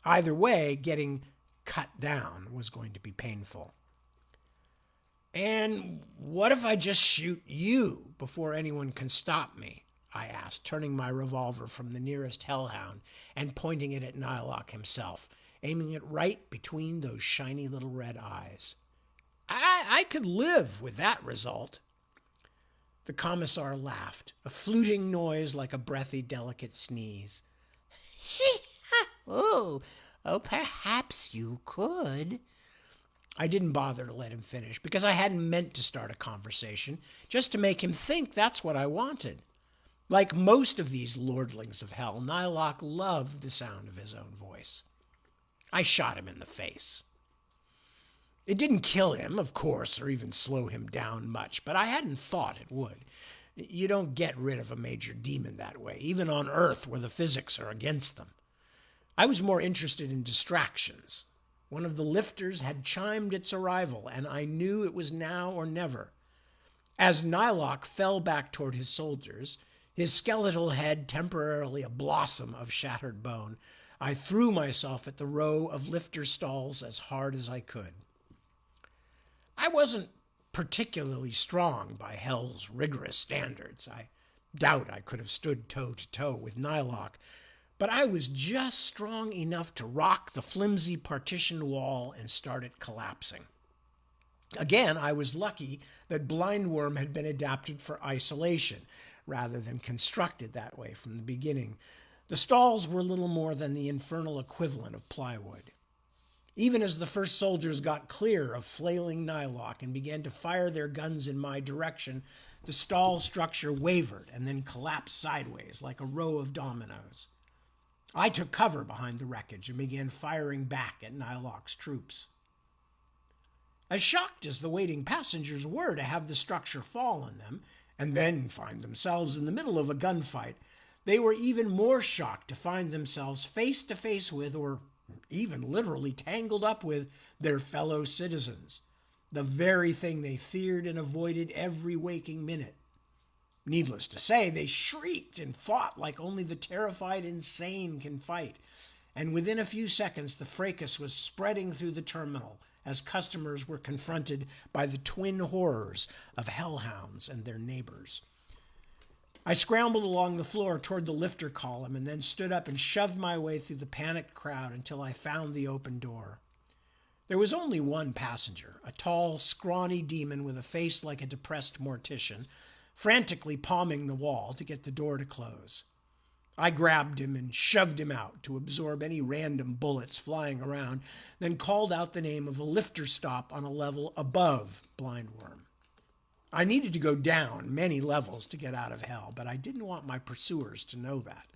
Either way, getting cut down was going to be painful. "And what if I just shoot you before anyone can stop me?" I asked, turning my revolver from the nearest hellhound and pointing it at Nylock himself, aiming it right between those shiny little red eyes. I could live with that result." The commissar laughed, a fluting noise like a breathy, delicate sneeze. Oh, perhaps you could." I didn't bother to let him finish because I hadn't meant to start a conversation, just to make him think that's what I wanted. Like most of these lordlings of hell, Nylock loved the sound of his own voice. I shot him in the face. It didn't kill him, of course, or even slow him down much, but I hadn't thought it would. You don't get rid of a major demon that way, even on Earth where the physics are against them. I was more interested in distractions. One of the lifters had chimed its arrival, and I knew it was now or never. As Nylock fell back toward his soldiers, his skeletal head temporarily a blossom of shattered bone, I threw myself at the row of lifter stalls as hard as I could. I wasn't particularly strong by hell's rigorous standards. I doubt I could have stood toe-to-toe with Nylock, but I was just strong enough to rock the flimsy partition wall and start it collapsing. Again, I was lucky that Blindworm had been adapted for isolation rather than constructed that way from the beginning. The stalls were little more than the infernal equivalent of plywood. Even as the first soldiers got clear of flailing Nylock and began to fire their guns in my direction, the stall structure wavered and then collapsed sideways like a row of dominoes. I took cover behind the wreckage and began firing back at Nylock's troops. As shocked as the waiting passengers were to have the structure fall on them, and then find themselves in the middle of a gunfight, they were even more shocked to find themselves face to face with, or even literally tangled up with, their fellow citizens, the very thing they feared and avoided every waking minute. Needless to say, they shrieked and fought like only the terrified insane can fight. And within a few seconds, the fracas was spreading through the terminal as customers were confronted by the twin horrors of hellhounds and their neighbors. I scrambled along the floor toward the lifter column and then stood up and shoved my way through the panicked crowd until I found the open door. There was only one passenger, a tall, scrawny demon with a face like a depressed mortician, frantically palming the wall to get the door to close. I grabbed him and shoved him out to absorb any random bullets flying around, then called out the name of a lifter stop on a level above Blindworm. I needed to go down many levels to get out of hell, but I didn't want my pursuers to know that.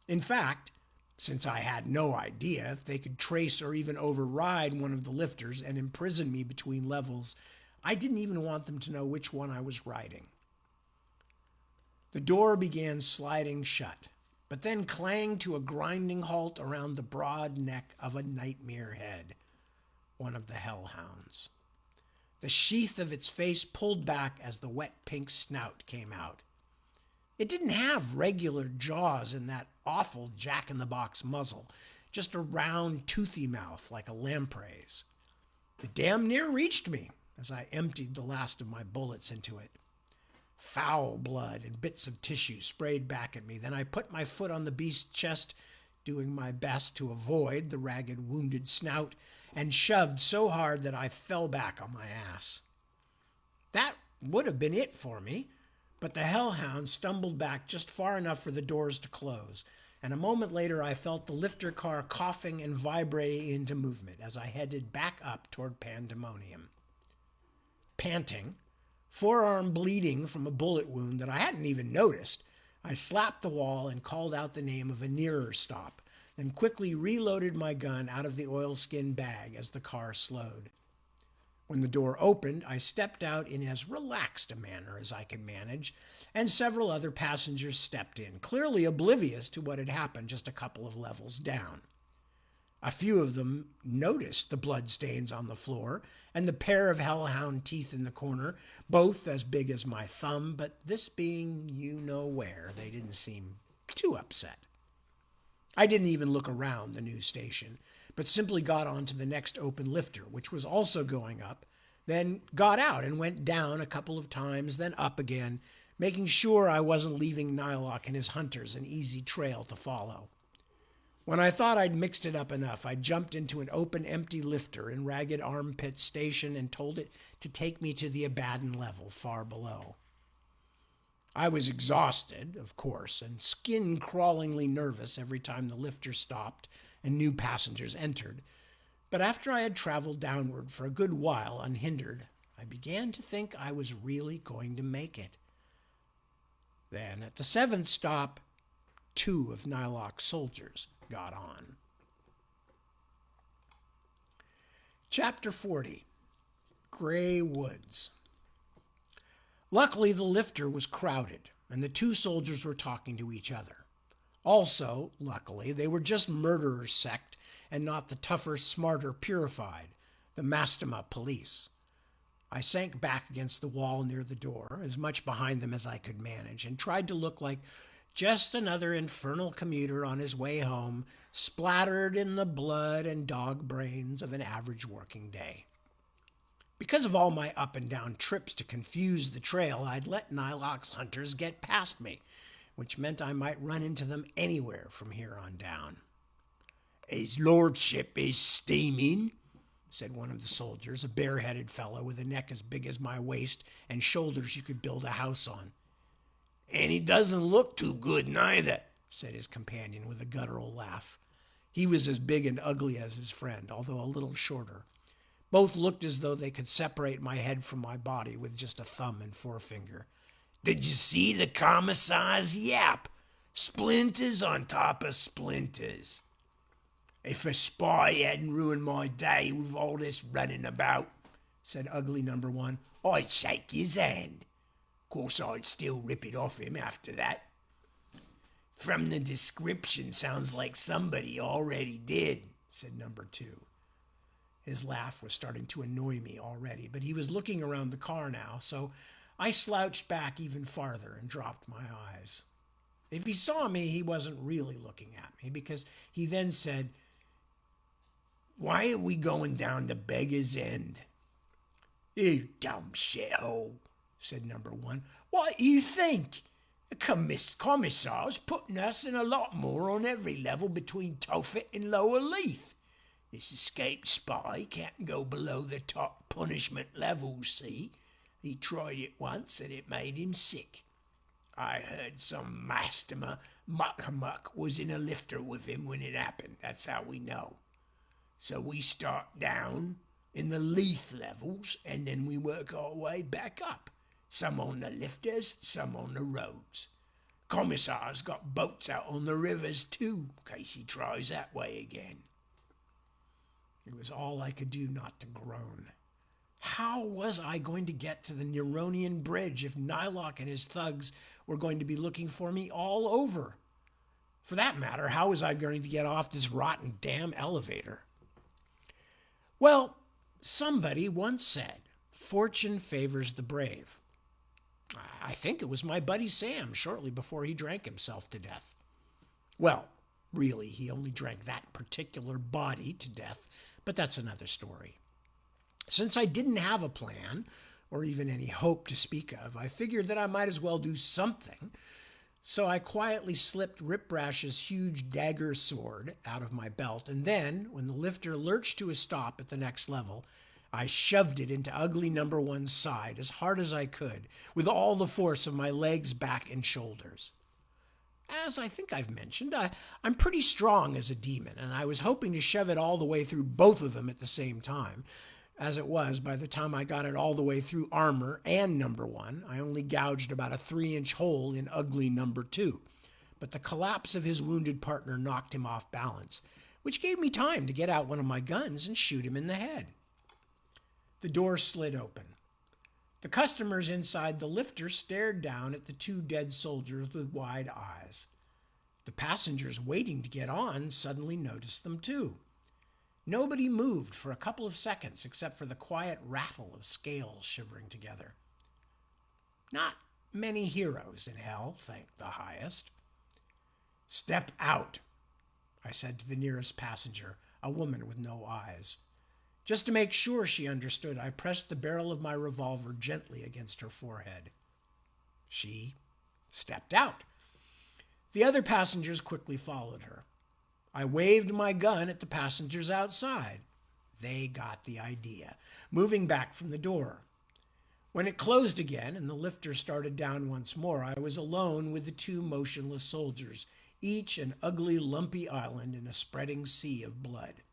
In fact, since I had no idea if they could trace or even override one of the lifters and imprison me between levels, I didn't even want them to know which one I was riding. The door began sliding shut, but then clanged to a grinding halt around the broad neck of a nightmare head, one of the hellhounds. The sheath of its face pulled back as the wet pink snout came out. It didn't have regular jaws in that awful jack-in-the-box muzzle, just a round, toothy mouth like a lamprey's. It damn near reached me as I emptied the last of my bullets into it. Foul blood and bits of tissue sprayed back at me. Then I put my foot on the beast's chest, doing my best to avoid the ragged, wounded snout, and shoved so hard that I fell back on my ass. That would have been it for me, but the hellhound stumbled back just far enough for the doors to close, and a moment later I felt the lifter car coughing and vibrating into movement as I headed back up toward Pandemonium. Panting, forearm bleeding from a bullet wound that I hadn't even noticed, I slapped the wall and called out the name of a nearer stop, then quickly reloaded my gun out of the oilskin bag as the car slowed. When the door opened, I stepped out in as relaxed a manner as I could manage, and several other passengers stepped in, clearly oblivious to what had happened just a couple of levels down. A few of them noticed the bloodstains on the floor and the pair of hellhound teeth in the corner, both as big as my thumb, but this being you-know-where, they didn't seem too upset. I didn't even look around the new station, but simply got onto the next open lifter, which was also going up, then got out and went down a couple of times, then up again, making sure I wasn't leaving Nylock and his hunters an easy trail to follow. When I thought I'd mixed it up enough, I jumped into an open, empty lifter in Ragged Armpit Station and told it to take me to the Abaddon level far below. I was exhausted, of course, and skin-crawlingly nervous every time the lifter stopped and new passengers entered. But after I had traveled downward for a good while unhindered, I began to think I was really going to make it. Then, at the 7th stop, 2 of Nylock's soldiers got on. Chapter 40. Gray Woods. Luckily, the lifter was crowded, and the 2 soldiers were talking to each other. Also, luckily, they were just murderers' sect and not the tougher, smarter, purified, the Mastema police. I sank back against the wall near the door, as much behind them as I could manage, and tried to look like just another infernal commuter on his way home, splattered in the blood and dog brains of an average working day. Because of all my up and down trips to confuse the trail, I'd let Nylock's hunters get past me, which meant I might run into them anywhere from here on down. "His lordship is steaming," said one of the soldiers, a bare-headed fellow with a neck as big as my waist and shoulders you could build a house on. "And he doesn't look too good neither," said his companion with a guttural laugh. He was as big and ugly as his friend, although a little shorter. Both looked as though they could separate my head from my body with just a thumb and forefinger. "Did you see the commissar's yap? Splinters on top of splinters. If a spy hadn't ruined my day with all this running about," said ugly number 1, "I'd shake his hand. Course I'd still rip it off him after that." "From the description, sounds like somebody already did," said number 2. His laugh was starting to annoy me already, but he was looking around the car now, so I slouched back even farther and dropped my eyes. If he saw me, he wasn't really looking at me, because he then said, "Why are we going down to Beggar's End?" "You dumb shithole," said number one. "What do you think? The commissar's putting us in a lot more on every level between Tophet and Lower Leith. This escaped spy can't go below the top punishment levels, see? He tried it once and it made him sick. I heard some master muck was in a lifter with him when it happened. That's how we know. So we start down in the Leith levels and then we work our way back up. Some on the lifters, some on the roads. Commissar's got boats out on the rivers too, in case he tries that way again." It was all I could do not to groan. How was I going to get to the Neronian Bridge if Nylock and his thugs were going to be looking for me all over? For that matter, how was I going to get off this rotten damn elevator? Well, somebody once said, "Fortune favors the brave." I think it was my buddy Sam shortly before he drank himself to death. Well, really, he only drank that particular body to death, but that's another story. Since I didn't have a plan, or even any hope to speak of, I figured that I might as well do something. So I quietly slipped Rip Brash's huge dagger sword out of my belt, and then, when the lifter lurched to a stop at the next level, I shoved it into ugly number one's side as hard as I could, with all the force of my legs, back, and shoulders. As I think I've mentioned, I'm pretty strong as a demon, and I was hoping to shove it all the way through both of them at the same time. As it was, by the time I got it all the way through armor and number one, I only gouged about a 3-inch hole in ugly number two. But the collapse of his wounded partner knocked him off balance, which gave me time to get out one of my guns and shoot him in the head. The door slid open. The customers inside the lifter stared down at the two dead soldiers with wide eyes. The passengers waiting to get on suddenly noticed them too. Nobody moved for a couple of seconds except for the quiet rattle of scales shivering together. Not many heroes in hell, thank the highest. "Step out," I said to the nearest passenger, a woman with no eyes. Just to make sure she understood, I pressed the barrel of my revolver gently against her forehead. She stepped out. The other passengers quickly followed her. I waved my gun at the passengers outside. They got the idea, moving back from the door. When it closed again and the lifter started down once more, I was alone with the two motionless soldiers, each an ugly, lumpy island in a spreading sea of blood.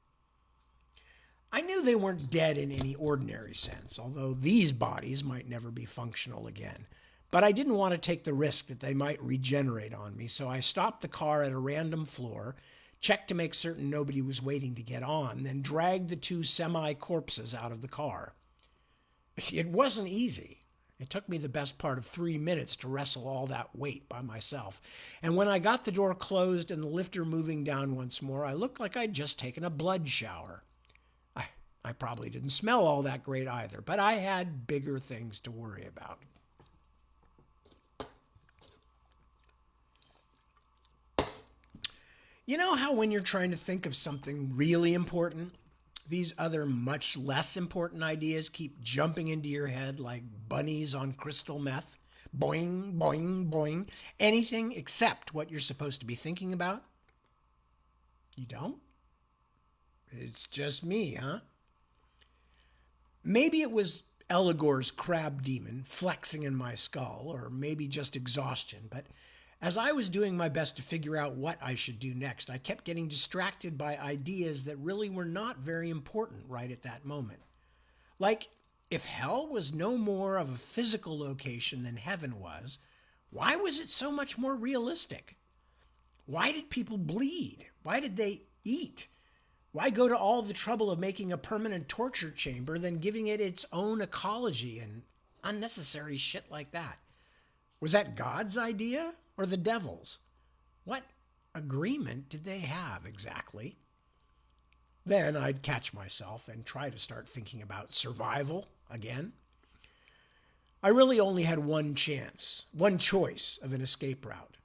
I knew they weren't dead in any ordinary sense, although these bodies might never be functional again. But I didn't want to take the risk that they might regenerate on me, so I stopped the car at a random floor, checked to make certain nobody was waiting to get on, then dragged the two semi-corpses out of the car. It wasn't easy. It took me the best part of 3 minutes to wrestle all that weight by myself. And when I got the door closed and the lifter moving down once more, I looked like I'd just taken a blood shower. I probably didn't smell all that great either, but I had bigger things to worry about. You know how when you're trying to think of something really important, these other much less important ideas keep jumping into your head like bunnies on crystal meth? Boing, boing, boing. Anything except what you're supposed to be thinking about? You don't? It's just me, huh? Maybe it was Eligor's crab demon flexing in my skull, or maybe just exhaustion, but as I was doing my best to figure out what I should do next, I kept getting distracted by ideas that really were not very important right at that moment. Like, if hell was no more of a physical location than heaven was, why was it so much more realistic? Why did people bleed? Why did they eat? Why go to all the trouble of making a permanent torture chamber than giving it its own ecology and unnecessary shit like that? Was that God's idea or the devil's? What agreement did they have exactly? Then I'd catch myself and try to start thinking about survival again. I really only had one chance, one choice of an escape route.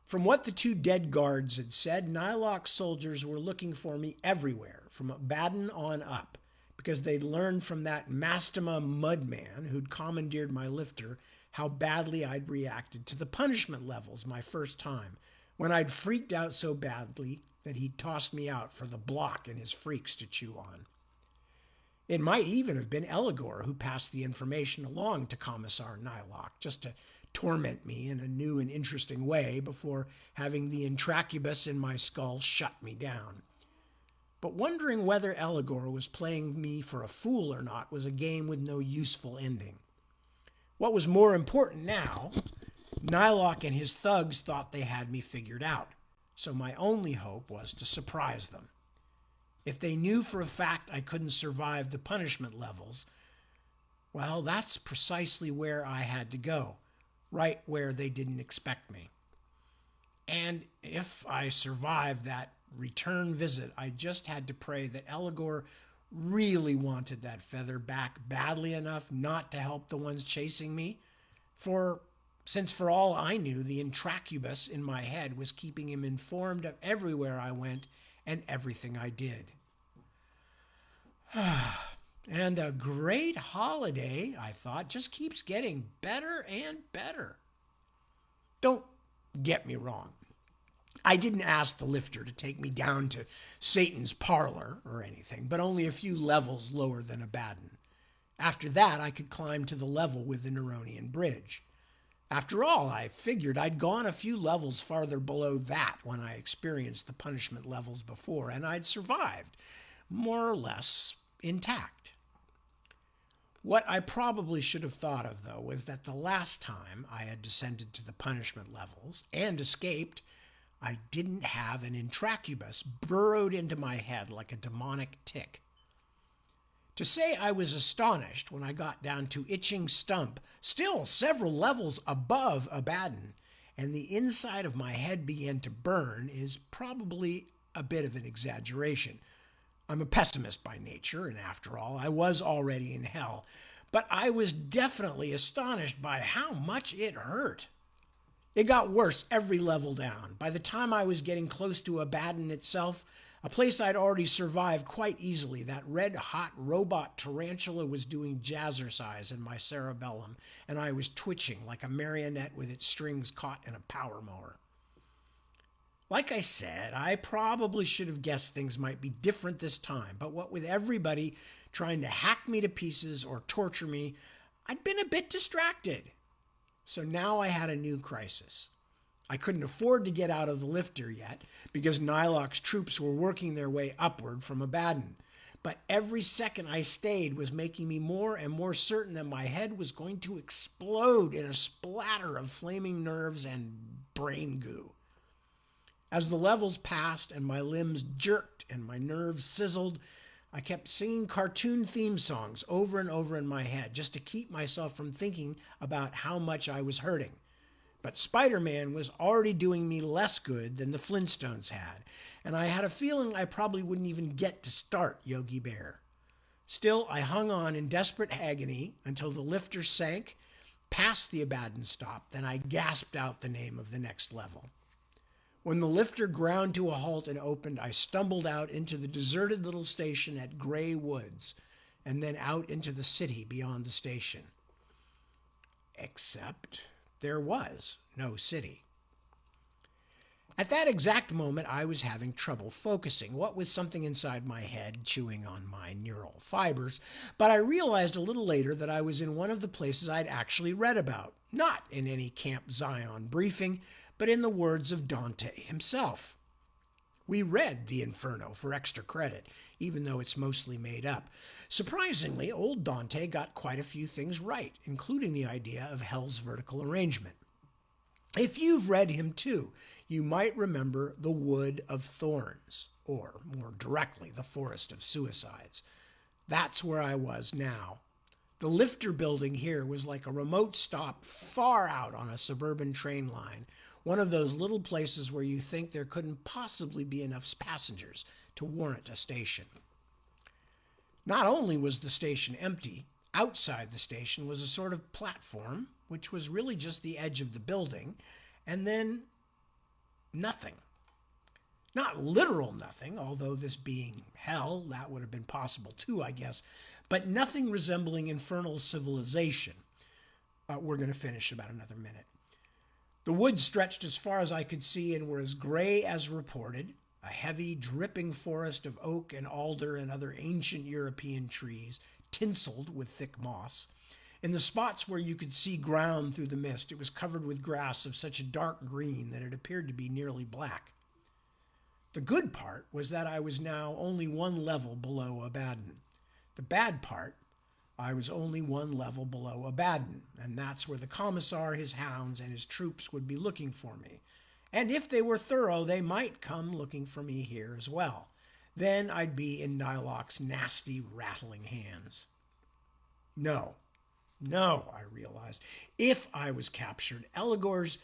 From what the two dead guards had said, Nylock soldiers were looking for me everywhere, from Baden on up, because they'd learned from that Mastema mudman who'd commandeered my lifter how badly I'd reacted to the punishment levels my first time, when I'd freaked out so badly that he'd tossed me out for the block and his freaks to chew on. It might even have been Eligor who passed the information along to Commissar Nylock, just to torment me in a new and interesting way before having the intracubus in my skull shut me down. But wondering whether Eligor was playing me for a fool or not was a game with no useful ending. What was more important now, Nylock and his thugs thought they had me figured out, so my only hope was to surprise them. If they knew for a fact I couldn't survive the punishment levels, well, that's precisely where I had to go, right where they didn't expect me. And if I survived that return visit, I just had to pray that Eligor really wanted that feather back badly enough not to help the ones chasing me, since for all I knew, the intracubus in my head was keeping him informed of everywhere I went and everything I did. And a great holiday, I thought, just keeps getting better and better. Don't get me wrong. I didn't ask the lifter to take me down to Satan's parlor or anything, but only a few levels lower than Abaddon. After that, I could climb to the level with the Neronian bridge. After all, I figured I'd gone a few levels farther below that when I experienced the punishment levels before, and I'd survived, more or less intact. What I probably should have thought of, though, was that the last time I had descended to the punishment levels and escaped, I didn't have an intracubus burrowed into my head like a demonic tick. To say I was astonished when I got down to Itching Stump, still several levels above Abaddon, and the inside of my head began to burn, is probably a bit of an exaggeration. I'm a pessimist by nature, and after all, I was already in hell, but I was definitely astonished by how much it hurt. It got worse every level down. By the time I was getting close to Abaddon itself, a place I'd already survived quite easily, that red-hot robot tarantula was doing jazzercise in my cerebellum, and I was twitching like a marionette with its strings caught in a power mower. Like I said, I probably should have guessed things might be different this time, but what with everybody trying to hack me to pieces or torture me, I'd been a bit distracted. So now I had a new crisis. I couldn't afford to get out of the lifter yet because Nylock's troops were working their way upward from Abaddon. But every second I stayed was making me more and more certain that my head was going to explode in a splatter of flaming nerves and brain goo. As the levels passed and my limbs jerked and my nerves sizzled, I kept singing cartoon theme songs over and over in my head just to keep myself from thinking about how much I was hurting. But Spider-Man was already doing me less good than the Flintstones had, and I had a feeling I probably wouldn't even get to start Yogi Bear. Still, I hung on in desperate agony until the lifter sank, past the Abaddon stop, then I gasped out the name of the next level. When the lifter ground to a halt and opened, I stumbled out into the deserted little station at Gray Woods, and then out into the city beyond the station. Except there was no city. At that exact moment, I was having trouble focusing, what with something inside my head chewing on my neural fibers, but I realized a little later that I was in one of the places I'd actually read about, not in any Camp Zion briefing, but in the words of Dante himself. We read the Inferno for extra credit, even though it's mostly made up. Surprisingly, old Dante got quite a few things right, including the idea of hell's vertical arrangement. If you've read him too, you might remember the Wood of Thorns, or more directly, the Forest of Suicides. That's where I was now. The lifter building here was like a remote stop far out on a suburban train line, one of those little places where you think there couldn't possibly be enough passengers to warrant a station. Not only was the station empty, Outside the station was a sort of platform, which was really just the edge of the building, and then nothing. Not literal nothing, although this being hell, that would have been possible too, I guess, but nothing resembling infernal civilization. We're going to finish in about another minute. The woods stretched as far as I could see and were as gray as reported, a heavy, dripping forest of oak and alder and other ancient European trees, tinseled with thick moss. In the spots where you could see ground through the mist, it was covered with grass of such a dark green that it appeared to be nearly black. The good part was that I was now only one level below Abaddon. The bad part, I was only one level below Abaddon, and that's where the commissar, his hounds, and his troops would be looking for me. And if they were thorough, they might come looking for me here as well. Then I'd be in Nyloc's nasty, rattling hands. No, I realized. If I was captured, Eligor's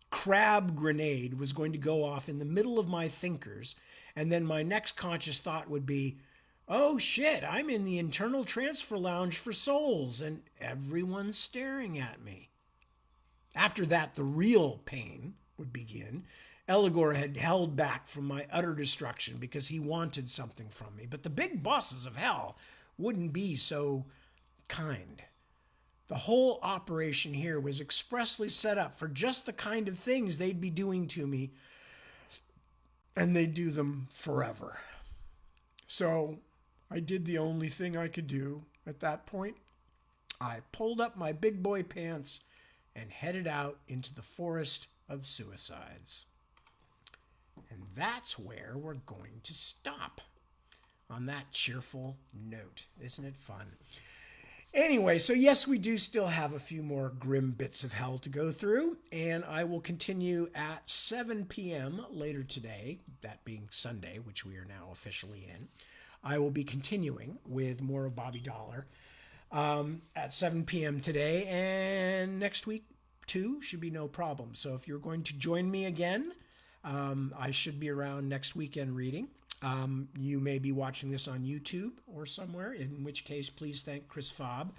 crab grenade was going to go off in the middle of my thinkers, and then my next conscious thought would be, oh shit, I'm in the internal transfer lounge for souls, and everyone's staring at me. After that, the real pain would begin. Eligor had held back from my utter destruction because he wanted something from me, but the big bosses of hell wouldn't be so kind. The whole operation here was expressly set up for just the kind of things they'd be doing to me, and they'd do them forever. So I did the only thing I could do at that point. I pulled up my big boy pants and headed out into the forest of suicides. And that's where we're going to stop, on that cheerful note. Isn't it fun? Anyway, so yes, we do still have a few more grim bits of hell to go through, and I will continue at 7 p.m. later today, that being Sunday, which we are now officially in. I will be continuing with more of Bobby Dollar at 7 p.m. today, and next week too should be no problem. So if you're going to join me again, I should be around next weekend reading. You may be watching this on YouTube or somewhere, in which case please thank Chris Fobb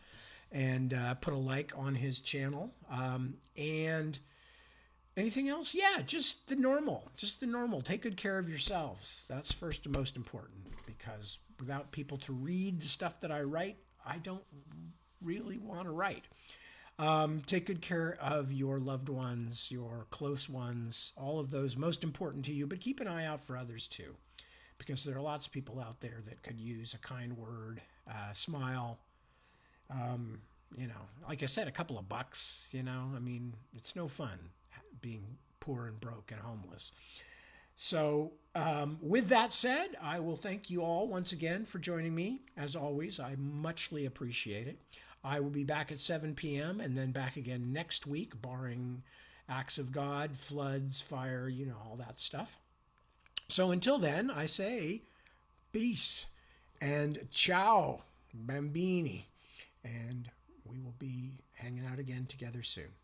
and put a like on his channel. And anything else? Yeah, just the normal. Take good care of yourselves. That's first and most important, because without people to read the stuff that I write, I don't really want to write. Take good care of your loved ones, your close ones, all of those most important to you, but keep an eye out for others too, because there are lots of people out there that could use a kind word, smile, like I said, a couple of bucks, I mean, it's no fun being poor and broke and homeless. So with that said, I will thank you all once again for joining me. As always, I muchly appreciate it. I will be back at 7 p.m. and then back again next week, barring acts of God, floods, fire, all that stuff. So until then, I say peace and ciao, bambini. And we will be hanging out again together soon.